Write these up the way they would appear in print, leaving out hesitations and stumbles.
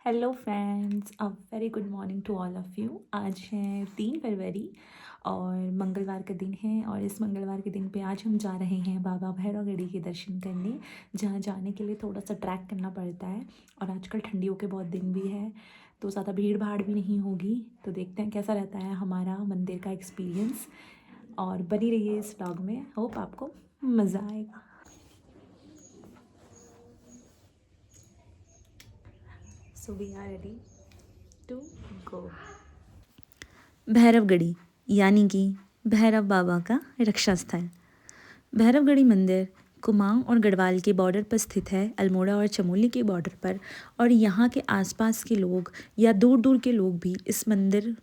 Hello friends, a very good morning to all of you. आज है 3 फरवरी और मंगलवार का दिन है और इस मंगलवार के दिन पे आज हम जा रहे हैं बाबा भैरवगढ़ी के दर्शन करने, जहाँ जाने के लिए थोड़ा सा ट्रैक करना पड़ता है और आजकल ठंडियों के बहुत दिन भी है तो ज़्यादा भीड़ भाड़ भी नहीं होगी। तो देखते हैं कैसा रहता है हमारा मंदिर का एक्सपीरियंस और बनी रहिए इस व्लॉग में। होप आपको मज़ा आएगा। So we are ready to go. Bhairavgarhi यानी कि भैरव बाबा का रक्षा स्थल। भैरवगढ़ी मंदिर कुमाऊं और गढ़वाल के बॉर्डर पर स्थित है, अल्मोड़ा और चमोली के बॉर्डर पर। और यहाँ के आसपास के लोग या दूर दूर के लोग भी इस मंदिर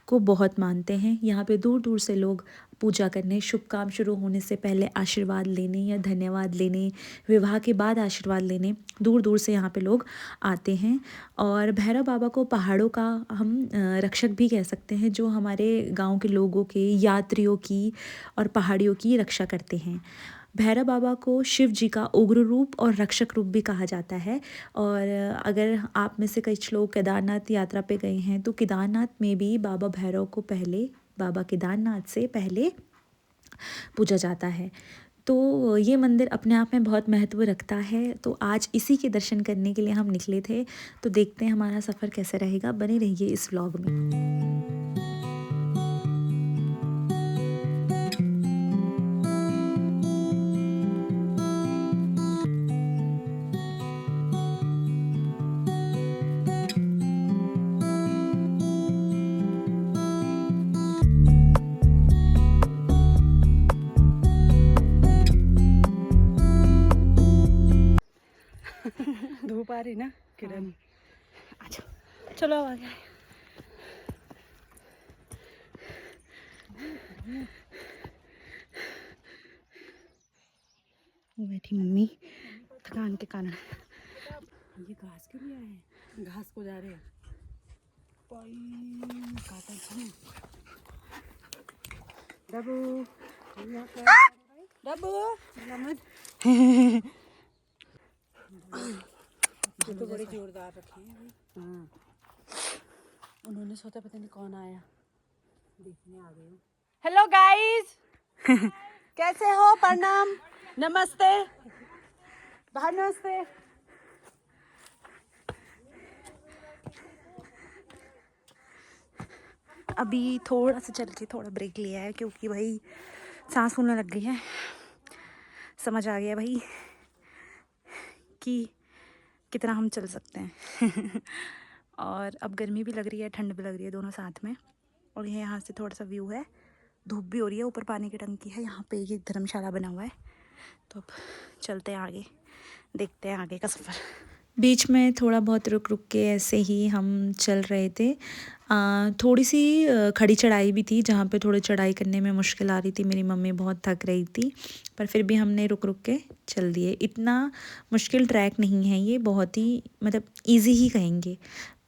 को बहुत मानते हैं। यहाँ पे दूर दूर से लोग पूजा करने, शुभ काम शुरू होने से पहले आशीर्वाद लेने या धन्यवाद लेने, विवाह के बाद आशीर्वाद लेने दूर दूर से यहाँ पे लोग आते हैं। और भैरव बाबा को पहाड़ों का हम रक्षक भी कह सकते हैं, जो हमारे गांव के लोगों के, यात्रियों की और पहाड़ियों की रक्षा करते हैं। भैरव बाबा को शिव जी का उग्र रूप और रक्षक रूप भी कहा जाता है। और अगर आप में से कुछ लोग केदारनाथ यात्रा पे गए हैं तो केदारनाथ में भी बाबा भैरव को पहले, बाबा केदारनाथ से पहले पूजा जाता है। तो ये मंदिर अपने आप में बहुत महत्व रखता है। तो आज इसी के दर्शन करने के लिए हम निकले थे। तो देखते हैं हमारा सफ़र कैसे रहेगा, बने रहिए इस व्लॉग में। धूप आ रही ना किरण। अच्छा चलो आ गए। वो बैठी मम्मी थकान के कारण। ये घास के लिए आए, घास को जा रहे हैं। डब्बू डब्बू ये तो बड़े जोरदार रखे हैं। हाँ, उन्होंने सोचा पता नहीं कौन आया, देखने आ गए। हेलो गाइस, कैसे हो? प्रणाम, नमस्ते, बाहर नमस्ते। अभी थोड़ा सा चल के थोड़ा ब्रेक लिया है क्योंकि भाई सांस फूलने लग गई है। समझ आ गया भाई कि कितना हम चल सकते हैं। और अब गर्मी भी लग रही है, ठंड भी लग रही है, दोनों साथ में। और ये यहाँ से थोड़ा सा व्यू है, धूप भी हो रही है, ऊपर पानी की टंकी है, यहाँ पे ये धर्मशाला बना हुआ है। तो अब चलते हैं आगे, देखते हैं आगे का सफ़र। बीच में थोड़ा बहुत रुक रुक के ऐसे ही हम चल रहे थे। थोड़ी सी खड़ी चढ़ाई भी थी, जहाँ पे थोड़ी चढ़ाई करने में मुश्किल आ रही थी। मेरी मम्मी बहुत थक रही थी, पर फिर भी हमने रुक रुक के चल दिए। इतना मुश्किल ट्रैक नहीं है ये, बहुत ही मतलब इजी ही कहेंगे।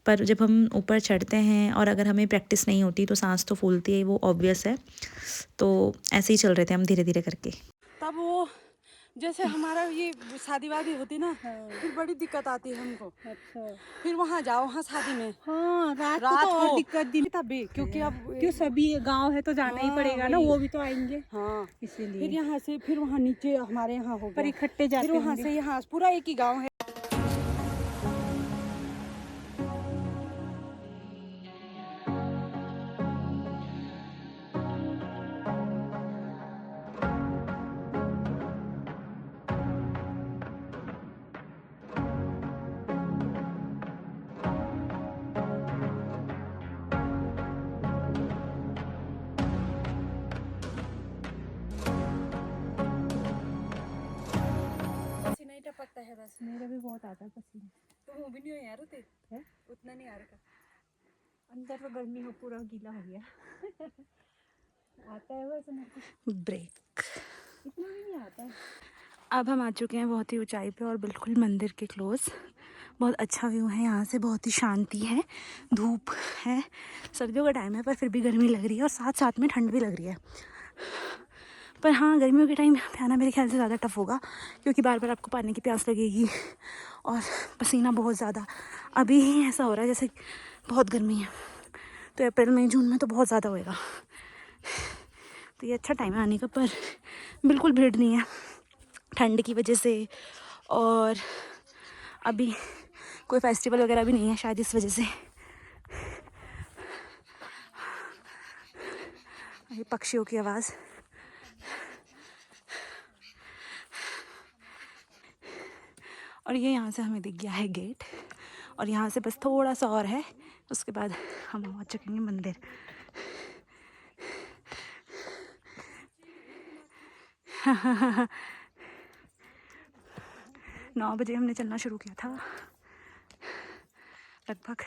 पर जब हम ऊपर चढ़ते हैं और अगर हमें प्रैक्टिस नहीं होती तो सांस तो फूलती है, वो ऑब्वियस है। तो ऐसे ही चल रहे थे हम धीरे धीरे करके। तब वो जैसे हमारा ये शादी वादी होती ना, फिर बड़ी दिक्कत आती है हमको। अच्छा, फिर वहाँ जाओ, वहाँ शादी में हाँ, रात को तो और दिक्कत दिन तभी, क्योंकि अब क्यों सभी गांव है तो जाना ही पड़ेगा ना, वो भी तो आएंगे। हाँ, इसीलिए फिर यहाँ से फिर वहाँ नीचे हमारे यहाँ हो पर गया, इकट्ठे जाते फिर वहाँ होंगे। से यहाँ पूरा एक ही गांव है। पसीना ही टपकता है बस। मेरा भी बहुत आता है पसीना। तो वो भी नहीं हो यार, उतना नहीं आ रहा। अंदर तो गर्मी हो, पूरा गीला हो गया। आता है बस मेरे ब्रेक। को, इतना भी नहीं आता है। अब हम आ चुके हैं बहुत ही ऊंचाई पे और बिल्कुल मंदिर के क्लोज। बहुत अच्छा व्यू है यहाँ से, बहुत ही शांति है। धूप है, सर्दियों का टाइम है पर फिर भी गर्मी लग रही है और साथ साथ में ठंड भी लग रही है। पर हाँ, गर्मियों के टाइम पे आना मेरे ख्याल से ज़्यादा टफ होगा, क्योंकि बार बार आपको पानी की प्यास लगेगी और पसीना बहुत ज़्यादा। अभी ही ऐसा हो रहा है जैसे बहुत गर्मी है, तो अप्रैल मई जून में तो बहुत ज़्यादा होएगा। तो ये अच्छा टाइम है आने का, पर बिल्कुल भीड़ नहीं है ठंड की वजह से, और अभी कोई फेस्टिवल वगैरह भी नहीं है शायद इस वजह से। ये पक्षियों की आवाज़। और ये यहाँ से हमें दिख गया है गेट, और यहाँ से बस थोड़ा सा और है, उसके बाद हम पहुँच चुकेंगे मंदिर। नौ बजे हमने चलना शुरू किया था लगभग।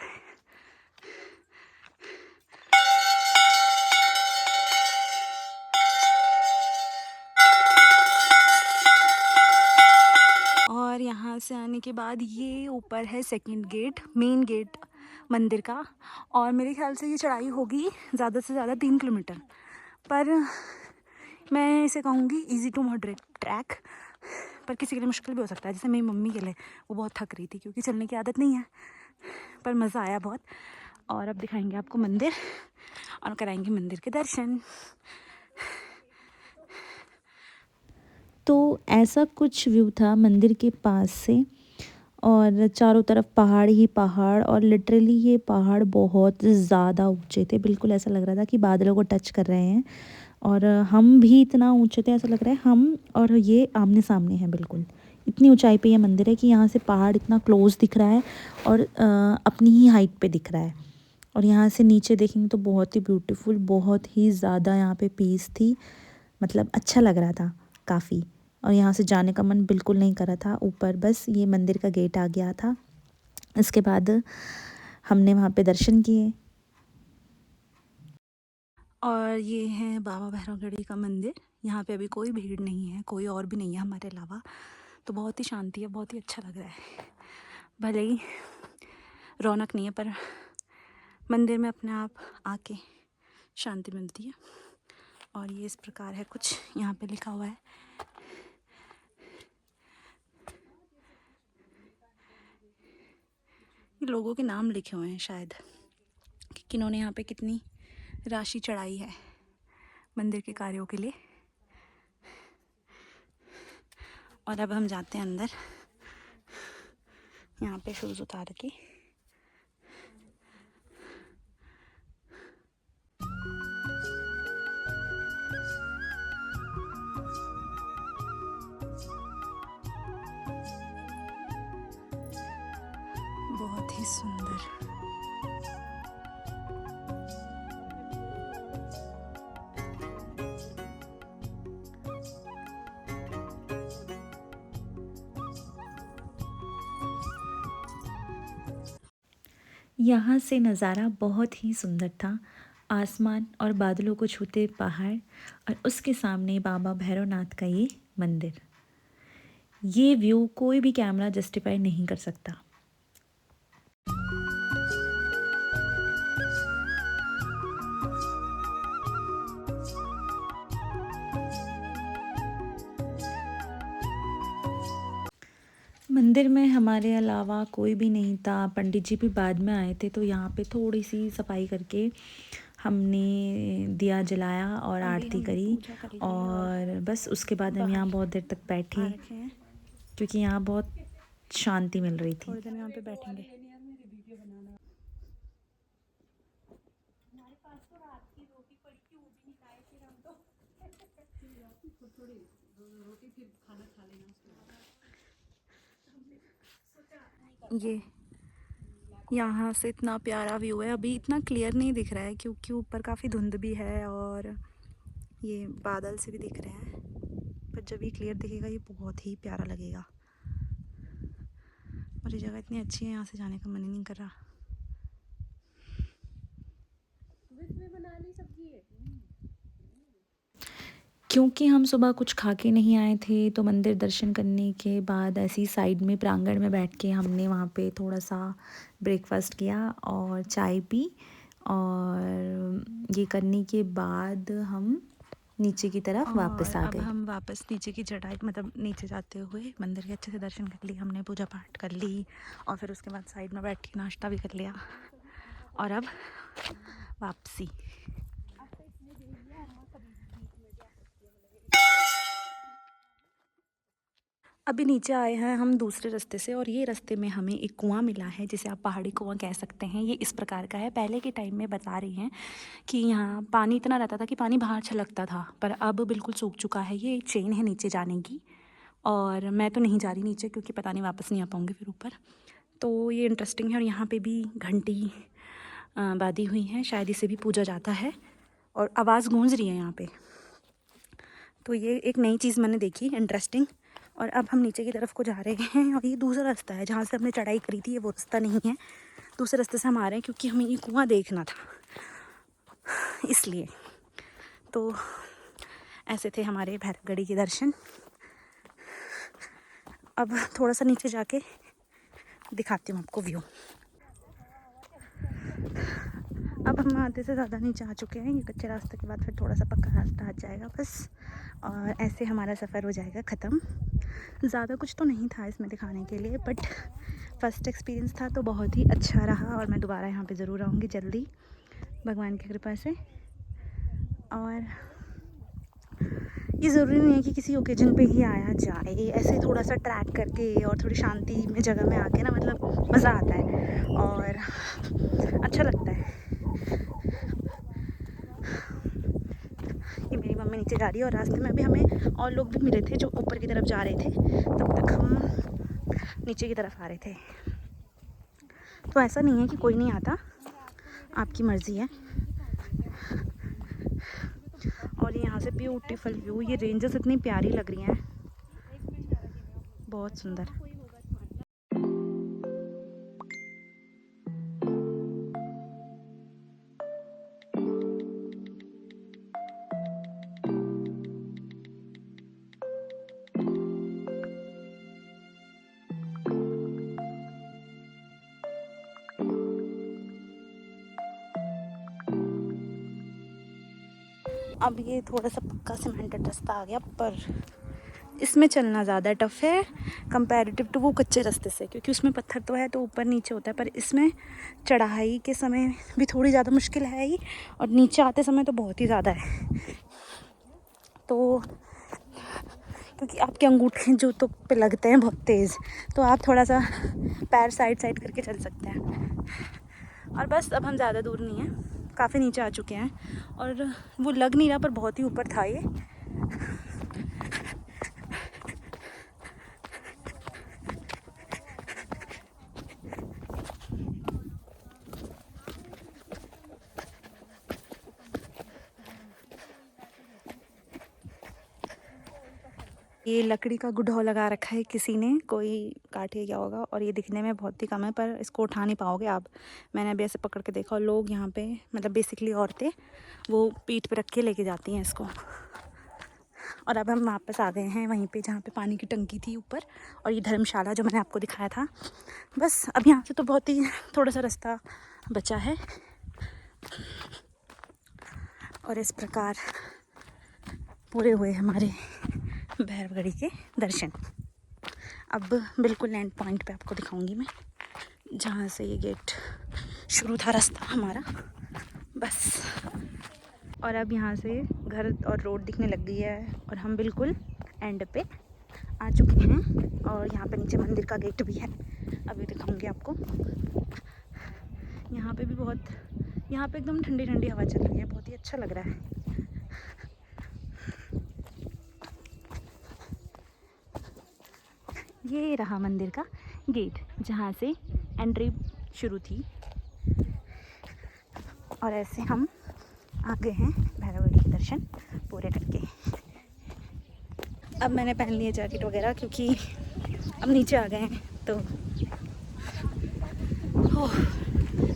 और यहाँ से आने के बाद ये ऊपर है सेकंड गेट, मेन गेट मंदिर का, और मेरे ख्याल से ये चढ़ाई होगी ज़्यादा से ज़्यादा 3 किलोमीटर, पर मैं इसे कहूँगी इजी टू मॉडरेट ट्रैक, पर किसी के लिए मुश्किल भी हो सकता है, जैसे मेरी मम्मी के लिए, वो बहुत थक रही थी क्योंकि चलने की आदत नहीं है, पर मज़ा आया बहुत। और अब दिखाएंगे आपको मंदिर और कराएंगे मंदिर के दर्शन। तो ऐसा कुछ व्यू था मंदिर के पास से, और चारों तरफ पहाड़ ही पहाड़, और लिटरली ये पहाड़ बहुत ज़्यादा ऊंचे थे, बिल्कुल ऐसा लग रहा था कि बादलों को टच कर रहे हैं, और हम भी इतना ऊंचे थे, ऐसा लग रहा है हम और ये आमने सामने हैं बिल्कुल। इतनी ऊंचाई पे ये मंदिर है कि यहाँ से पहाड़ इतना क्लोज दिख रहा है, और अपनी ही हाइट पे दिख रहा है। और यहाँ से नीचे देखेंगे तो बहुत ही ब्यूटीफुल, बहुत ही ज़्यादा यहाँ पे पीस थी, मतलब अच्छा लग रहा था काफ़ी। और यहाँ से जाने का मन बिल्कुल नहीं कर रहा था ऊपर, बस ये मंदिर का गेट आ गया था। इसके बाद हमने वहाँ पे दर्शन किए। और ये है बाबा भैरवगढ़ी का मंदिर। यहाँ पे अभी कोई भीड़ नहीं है, कोई और भी नहीं है हमारे अलावा, तो बहुत ही शांति है, बहुत ही अच्छा लग रहा है। भले ही रौनक नहीं है, पर मंदिर में अपने आप आके शांति मिलती है। और ये इस प्रकार है कुछ, यहाँ पे लिखा हुआ है। ये लोगों के नाम लिखे हुए हैं शायद, कि किन्होंने यहाँ पे कितनी राशि चढ़ाई है मंदिर के कार्यों के लिए। और अब हम जाते हैं अंदर, यहाँ पे शूज़ उतार के। बहुत ही सुंदर। यहाँ से नज़ारा बहुत ही सुंदर था, आसमान और बादलों को छूते पहाड़, और उसके सामने बाबा भैरवनाथ का ये मंदिर। ये व्यू कोई भी कैमरा जस्टिफाई नहीं कर सकता। मंदिर में हमारे अलावा कोई भी नहीं था, पंडित जी भी बाद में आए थे, तो यहाँ पे थोड़ी सी सफाई करके हमने दिया जलाया और आरती करी, और बस उसके बाद हम यहाँ बहुत देर तक बैठे, क्योंकि यहाँ बहुत शांति मिल रही थी। थोड़ी देर यहाँ पे बैठेंगे। ये यहाँ से इतना प्यारा व्यू है, अभी इतना क्लियर नहीं दिख रहा है क्योंकि ऊपर काफ़ी धुंध भी है और ये बादल से भी दिख रहे हैं, पर जब ये क्लियर दिखेगा ये बहुत ही प्यारा लगेगा। और ये जगह इतनी अच्छी है, यहाँ से जाने का मन ही नहीं कर रहा। क्योंकि हम सुबह कुछ खा के नहीं आए थे, तो मंदिर दर्शन करने के बाद ऐसी साइड में प्रांगण में बैठ के हमने वहाँ पे थोड़ा सा ब्रेकफास्ट किया और चाय पी, और ये करने के बाद हम नीचे की तरफ वापस आ अब गए। हम वापस नीचे की चढ़ाई मतलब नीचे जाते हुए मंदिर के अच्छे से दर्शन कर लिए हमने, पूजा पाठ कर ली और फिर उसके बाद साइड में बैठ के नाश्ता भी कर लिया और अब वापसी। अभी नीचे आए हैं हम दूसरे रास्ते से और ये रास्ते में हमें एक कुआं मिला है जिसे आप पहाड़ी कुआं कह सकते हैं। ये इस प्रकार का है, पहले के टाइम में बता रही हैं कि यहाँ पानी इतना रहता था कि पानी बाहर छलकता था, पर अब बिल्कुल सूख चुका है। ये एक चेन है नीचे जाने की और मैं तो नहीं जा रही नीचे क्योंकि पता नहीं वापस नहीं आ पाऊँगी फिर ऊपर। तो ये इंटरेस्टिंग है और यहाँ पर भी घंटी बाँधी हुई हैं, शायद इसे भी पूजा जाता है और आवाज़ गूंज रही है यहाँ पर। तो ये एक नई चीज़ मैंने देखी, इंटरेस्टिंग। और अब हम नीचे की तरफ को जा रहे हैं और ये दूसरा रास्ता है जहाँ से हमने चढ़ाई करी थी, ये वो रास्ता नहीं है। दूसरे रास्ते से हम आ रहे हैं क्योंकि हमें ये कुआं देखना था इसलिए। तो ऐसे थे हमारे भैरवगढ़ी के दर्शन। अब थोड़ा सा नीचे जाके दिखाती हूँ आपको व्यू। अब हम आधे से ज़्यादा नीचे आ चुके हैं। ये कच्चे रास्ते के बाद फिर थोड़ा सा पक्का रास्ता आ जाएगा बस, और ऐसे हमारा सफ़र हो जाएगा ख़त्म। ज़्यादा कुछ तो नहीं था इसमें दिखाने के लिए, बट फर्स्ट एक्सपीरियंस था तो बहुत ही अच्छा रहा और मैं दोबारा यहाँ पे ज़रूर आऊँगी जल्दी भगवान की कृपा से। और ये ज़रूरी नहीं है कि किसी ओकेजन पे ही आया जाए, ऐसे थोड़ा सा ट्रैक करके और थोड़ी शांति में जगह में आके ना मतलब मज़ा आता है और अच्छा लगता है। ये मेरी मम्मी नीचे जा रही है और रास्ते में भी हमें और लोग भी मिले थे जो ऊपर की तरफ जा रहे थे, तब तक हम नीचे की तरफ आ रहे थे। तो ऐसा नहीं है कि कोई नहीं आता, आपकी मर्ज़ी है। और यहाँ से ब्यूटीफुल व्यू, ये रेंजेस इतनी प्यारी लग रही हैं, बहुत सुंदर। अब ये थोड़ा सा पक्का सीमेंटेड रास्ता आ गया, पर इसमें चलना ज़्यादा टफ़ है कंपैरेटिव टू वो कच्चे रास्ते से, क्योंकि उसमें पत्थर तो है तो ऊपर नीचे होता है, पर इसमें चढ़ाई के समय भी थोड़ी ज़्यादा मुश्किल है ही और नीचे आते समय तो बहुत ही ज़्यादा है। तो क्योंकि आपके अंगूठे जूतों पे लगते हैं बहुत तेज़, तो आप थोड़ा सा पैर साइड साइड करके चल सकते हैं। और बस अब हम ज़्यादा दूर नहीं हैं, काफ़ी नीचे आ चुके हैं और वो लग नहीं रहा पर बहुत ही ऊपर था ये। ये लकड़ी का गुड्ढा लगा रखा है किसी ने, कोई काटे गया होगा और ये दिखने में बहुत ही कम है, पर इसको उठा नहीं पाओगे आप। मैंने अभी ऐसे पकड़ के देखा और लोग यहाँ पे मतलब बेसिकली औरतें वो पीठ पे रख के लेके जाती हैं इसको। और अब हम वापस आ गए हैं वहीं पे जहाँ पे पानी की टंकी थी ऊपर, और ये धर्मशाला जो मैंने आपको दिखाया था। बस अब यहाँ से तो बहुत ही थोड़ा सा रास्ता बचा है और इस प्रकार पूरे हुए हमारे भैरवगढ़ी के दर्शन। अब बिल्कुल एंड पॉइंट पे आपको दिखाऊंगी मैं, जहाँ से ये गेट शुरू था रास्ता हमारा, बस। और अब यहाँ से घर और रोड दिखने लग गई है और हम बिल्कुल एंड पे आ चुके हैं। और यहाँ पे नीचे मंदिर का गेट भी है, अभी दिखाऊंगी आपको। यहाँ पे भी बहुत, यहाँ पे एकदम ठंडी ठंडी हवा चल रही है, बहुत ही अच्छा लग रहा है। ये रहा मंदिर का गेट जहाँ से एंट्री शुरू थी, और ऐसे हम आ गए हैं भैरवगढ़ी के दर्शन पूरे करके। अब मैंने पहन लिया जैकेट वगैरह क्योंकि अब नीचे आ गए हैं, तो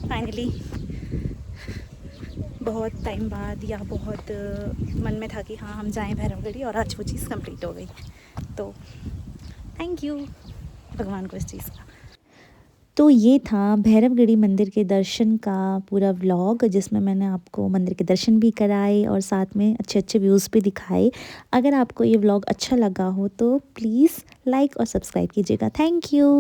फाइनली बहुत टाइम बाद या बहुत मन में था कि हाँ हम जाएं भैरवगढ़ी, और आज वो चीज़ कंप्लीट हो गई। तो थैंक यू भगवान को इस चीज़ का। तो ये था भैरवगढ़ी मंदिर के दर्शन का पूरा व्लॉग, जिसमें मैंने आपको मंदिर के दर्शन भी कराए और साथ में अच्छे अच्छे व्यूज़ भी दिखाए। अगर आपको ये व्लॉग अच्छा लगा हो तो प्लीज़ लाइक और सब्सक्राइब कीजिएगा। Thank you.